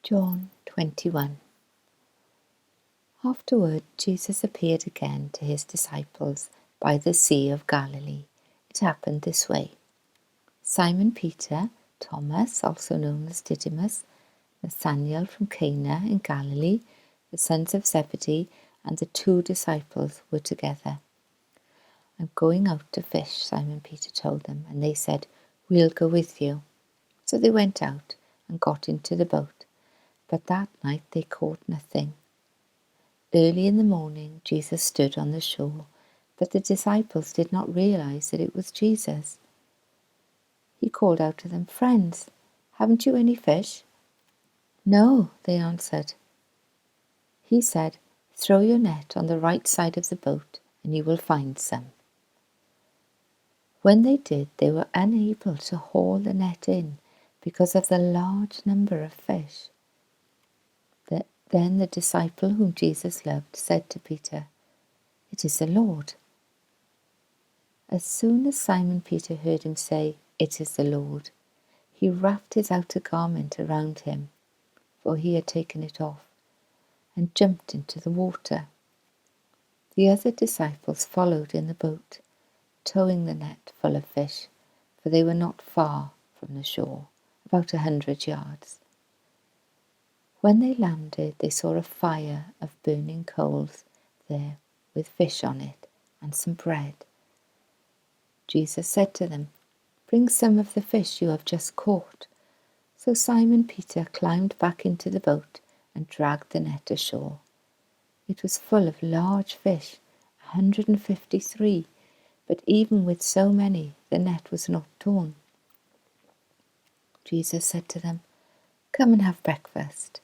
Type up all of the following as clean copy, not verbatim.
John 21. Afterward, Jesus appeared again to his disciples by the Sea of Galilee. It happened this way. Simon Peter, Thomas, also known as Didymus, Nathanael from Cana in Galilee, the sons of Zebedee, and the 2 disciples were together. "I'm going out to fish," Simon Peter told them, and they said, "We'll go with you." So they went out and got into the boat, but that night they caught nothing. Early in the morning, Jesus stood on the shore, but the disciples did not realize that it was Jesus. He called out to them, "Friends, haven't you any fish?" "No," they answered. He said, "Throw your net on the right side of the boat and you will find some." When they did, they were unable to haul the net in because of the large number of fish. Then the disciple whom Jesus loved said to Peter, "It is the Lord." As soon as Simon Peter heard him say, "It is the Lord," he wrapped his outer garment around him, for he had taken it off, and jumped into the water. The other disciples followed in the boat, towing the net full of fish, for they were not far from the shore, about 100 yards. When they landed, they saw a fire of burning coals there with fish on it and some bread. Jesus said to them, "Bring some of the fish you have just caught." So Simon Peter climbed back into the boat and dragged the net ashore. It was full of large fish, 153, but even with so many, the net was not torn. Jesus said to them, "Come and have breakfast."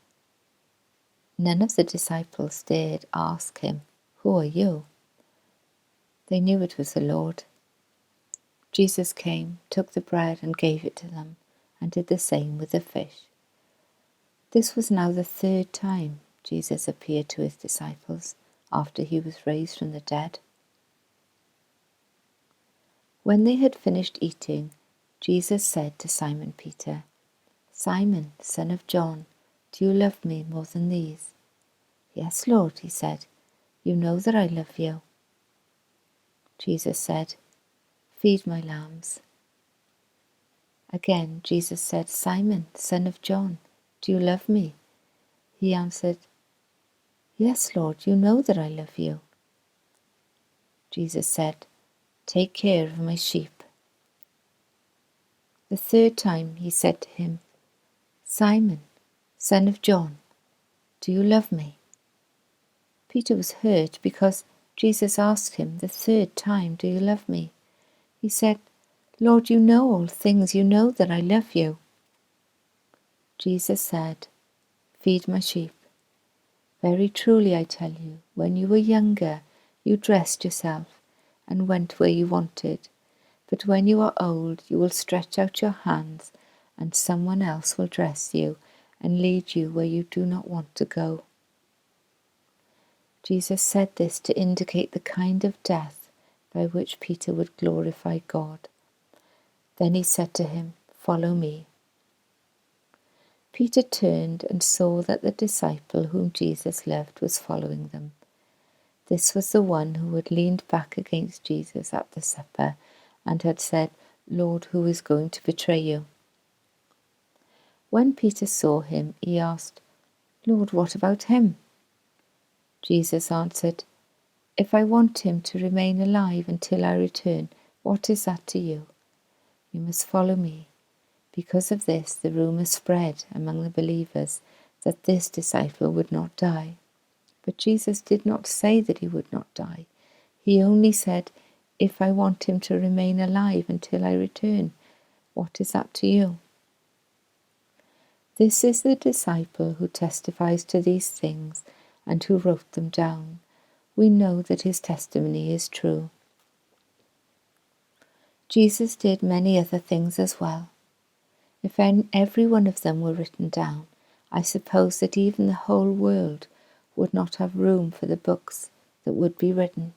None of the disciples dared ask him, "Who are you?" They knew it was the Lord. Jesus came, took the bread and gave it to them, and did the same with the fish. This was now the 3rd time Jesus appeared to his disciples after he was raised from the dead. When they had finished eating, Jesus said to Simon Peter, "Simon, son of John, do you love me more than these?" "Yes, Lord," he said, "you know that I love you." Jesus said, "Feed my lambs." Again, Jesus said, "Simon, son of John, do you love me?" He answered, "Yes, Lord, you know that I love you." Jesus said, "Take care of my sheep." The 3rd time he said to him, "Simon, son of John, do you love me?" Peter was hurt because Jesus asked him the 3rd time, "Do you love me?" He said, "Lord, you know all things, you know that I love you." Jesus said, "Feed my sheep. Very truly I tell you, when you were younger, you dressed yourself and went where you wanted. But when you are old, you will stretch out your hands, and someone else will dress you and lead you where you do not want to go." Jesus said this to indicate the kind of death by which Peter would glorify God. Then he said to him, "Follow me." Peter turned and saw that the disciple whom Jesus loved was following them. This was the one who had leaned back against Jesus at the supper and had said, "Lord, who is going to betray you?" When Peter saw him, he asked, "Lord, what about him?" Jesus answered, "If I want him to remain alive until I return, what is that to you? You must follow me." Because of this, the rumor spread among the believers that this disciple would not die. But Jesus did not say that he would not die. He only said, "If I want him to remain alive until I return, what is that to you?" This is the disciple who testifies to these things and who wrote them down. We know that his testimony is true. Jesus did many other things as well. If every one of them were written down, I suppose that even the whole world would not have room for the books that would be written.